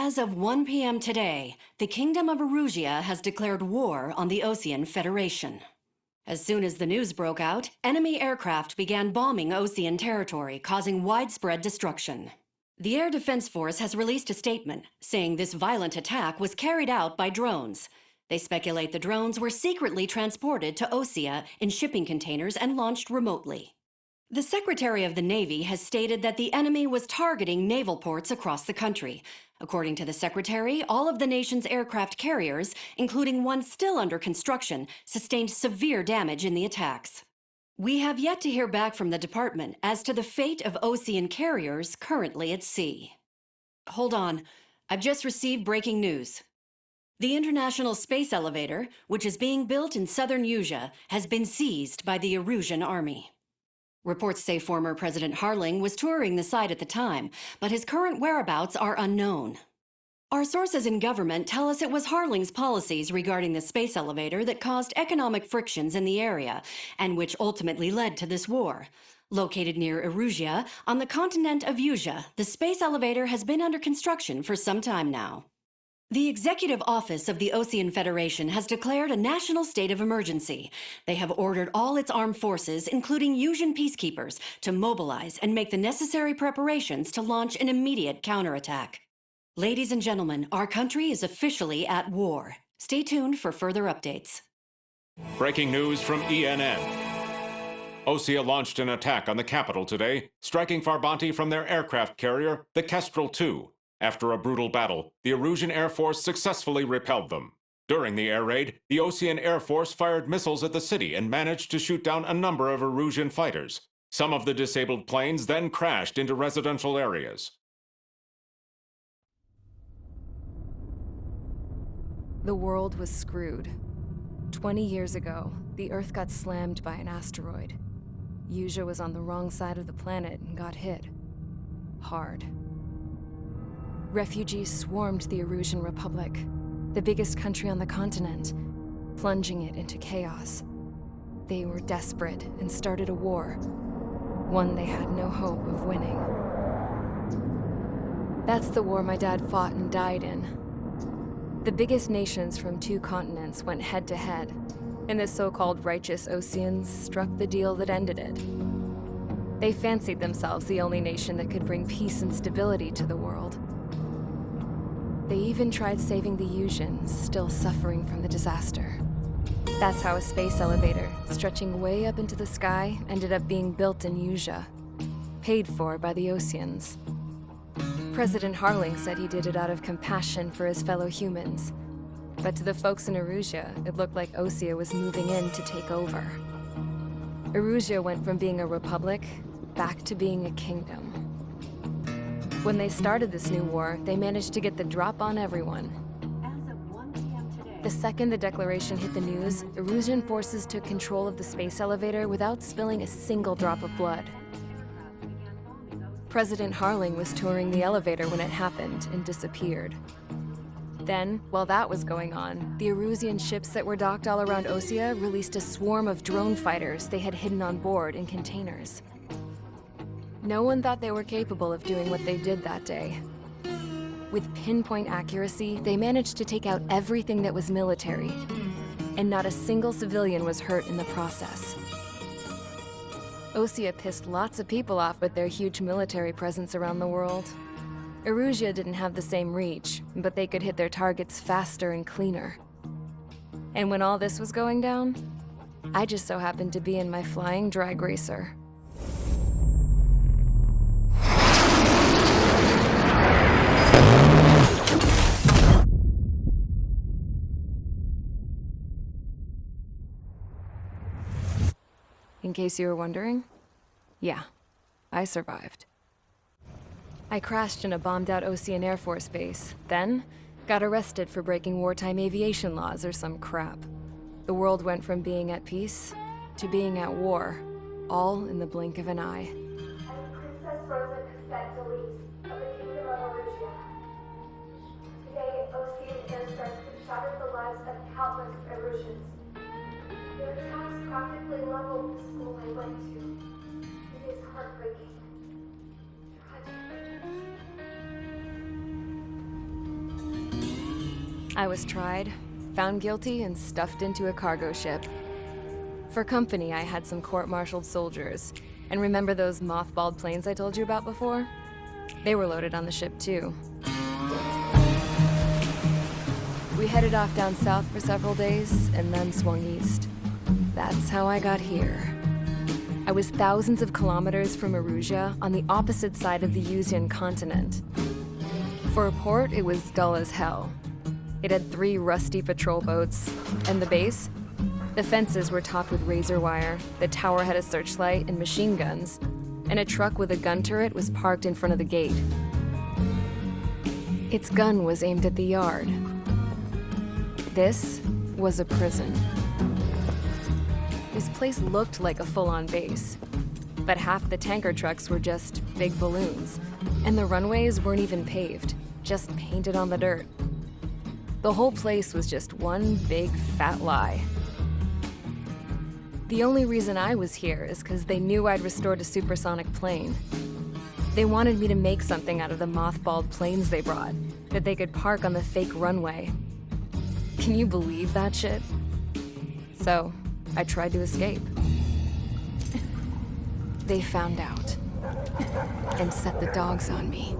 As of 1 p.m. today, the Kingdom of Erusia has declared war on the Ocean Federation. As soon as the news broke out, enemy aircraft began bombing Ocean territory, causing widespread destruction. The Air Defense Force has released a statement saying this violent attack was carried out by drones. They speculate the drones were secretly transported to Osea in shipping containers and launched remotely. The Secretary of the Navy has stated that the enemy was targeting naval ports across the country. According to the Secretary, all of the nation's aircraft carriers, including one still under construction, sustained severe damage in the attacks. We have yet to hear back from the department as to the fate of Ocean carriers currently at sea. Hold on, I've just received breaking news. The International Space Elevator, which is being built in southern Erusia, has been seized by the Erusian Army. Reports say former President Harling was touring the site at the time, but his current whereabouts are unknown. Our sources in government tell us it was Harling's policies regarding the space elevator that caused economic frictions in the area, and which ultimately led to this war. Located near Erusia, on the continent of Erusia, the space elevator has been under construction for some time now. The Executive Office of the Ocean Federation has declared a national state of emergency. They have ordered all its armed forces, including Erusian peacekeepers, to mobilize and make the necessary preparations to launch an immediate counterattack. Ladies and gentlemen, our country is officially at war. Stay tuned for further updates. Breaking news from ENN. Osea launched an attack on the capital today, striking Farbanti from their aircraft carrier, the Kestrel II. After a brutal battle, the Erusian Air Force successfully repelled them. During the air raid, the Ocean Air Force fired missiles at the city and managed to shoot down a number of Erusian fighters. Some of the disabled planes then crashed into residential areas. The world was screwed. 20 years ago, the Earth got slammed by an asteroid. Erusia was on the wrong side of the planet and got hit. Hard. Refugees swarmed the Erusian Republic, the biggest country on the continent, plunging it into chaos. They were desperate and started a war, one they had no hope of winning. That's the war my dad fought and died in. The biggest nations from 2 continents went head-to-head, and the so-called righteous Oceans struck the deal that ended it. They fancied themselves the only nation that could bring peace and stability to the world. They even tried saving the Erusians, still suffering from the disaster. That's how a space elevator, stretching way up into the sky, ended up being built in Erusia, paid for by the Oceans. President Harling said he did it out of compassion for his fellow humans. But to the folks in Erusia, it looked like Osea was moving in to take over. Erusia went from being a republic back to being a kingdom. When they started this new war, they managed to get the drop on everyone. As of 1 p.m. today, The second the declaration hit the news, Erusian forces took control of the space elevator without spilling a single drop of blood. President Harling was touring the elevator when it happened and disappeared. Then, while that was going on, the Erusian ships that were docked all around Osea released a swarm of drone fighters they had hidden on board in containers. No one thought they were capable of doing what they did that day. With pinpoint accuracy, they managed to take out everything that was military, and not a single civilian was hurt in the process. Osea pissed lots of people off with their huge military presence around the world. Erusia didn't have the same reach, but they could hit their targets faster and cleaner. And when all this was going down, I just so happened to be in my flying drag racer. In case you were wondering, yeah, I survived. I crashed in a bombed-out Ocean Air Force base, then got arrested for breaking wartime aviation laws or some crap. The world went from being at peace to being at war, all in the blink of an eye. Princess Rosa Cassette Delise of the Kingdom of Erusia. Today, Ocean airstrikes have shattered the lives of countless Erusians. Their attacks practically leveled the school I went to. It is heartbreaking. Tragic. I was tried, found guilty, and stuffed into a cargo ship. For company, I had some court-martialed soldiers. And remember those mothballed planes I told you about before? They were loaded on the ship, too. We headed off down south for several days, and then swung east. That's how I got here. I was thousands of kilometers from Mirage, on the opposite side of the Usian continent. For a port, it was dull as hell. It had 3 rusty patrol boats, and the base? The fences were topped with razor wire, the tower had a searchlight and machine guns, and a truck with a gun turret was parked in front of the gate. Its gun was aimed at the yard. This was a prison. This place looked like a full-on base, but half the tanker trucks were just big balloons, and the runways weren't even paved, just painted on the dirt. The whole place was just one big fat lie. The only reason I was here is because they knew I'd restored a supersonic plane. They wanted me to make something out of the mothballed planes they brought, that they could park on the fake runway. Can you believe that shit? So, I tried to escape. They found out, and set the dogs on me.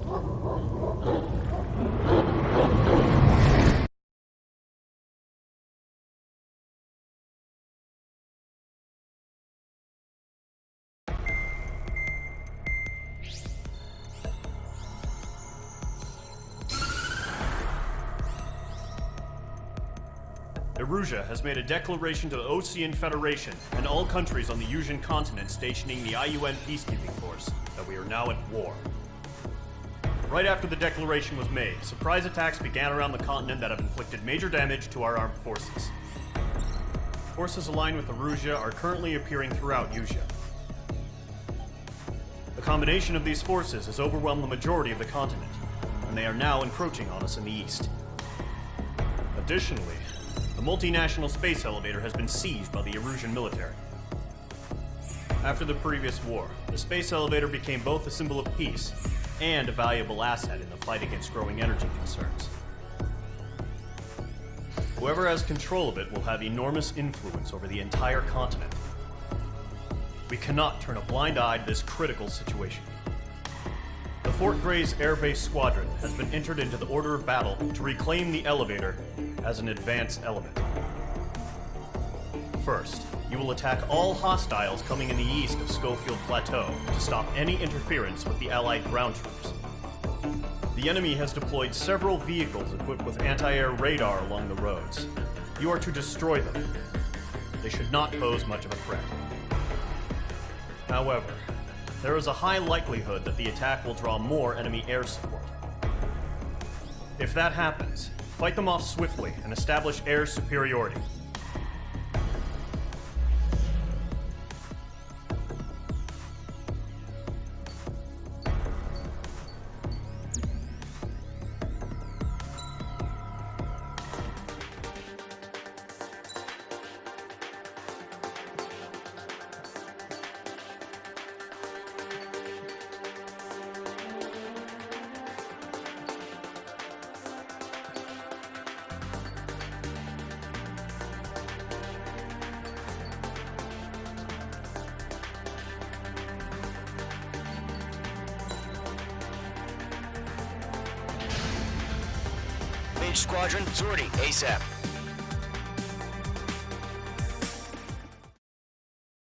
Mirage has made a declaration to the Ocean Federation and all countries on the Usian continent stationing the IUN peacekeeping force that we are now at war. Right after the declaration was made, surprise attacks began around the continent that have inflicted major damage to our armed forces. Forces aligned with Mirage are currently appearing throughout Usia. The combination of these forces has overwhelmed the majority of the continent, and they are now encroaching on us in the east. Additionally, the multinational space elevator has been seized by the Erusian military. After the previous war, the space elevator became both a symbol of peace and a valuable asset in the fight against growing energy concerns. Whoever has control of it will have enormous influence over the entire continent. We cannot turn a blind eye to this critical situation. The Fort Gray's Air Base Squadron has been entered into the order of battle to reclaim the elevator as an advance element. First, you will attack all hostiles coming in the east of Schofield Plateau to stop any interference with the Allied ground troops. The enemy has deployed several vehicles equipped with anti-air radar along the roads. You are to destroy them. They should not pose much of a threat. However, there is a high likelihood that the attack will draw more enemy air support. If that happens, fight them off swiftly and establish air superiority. Squadron, sortie, ASAP.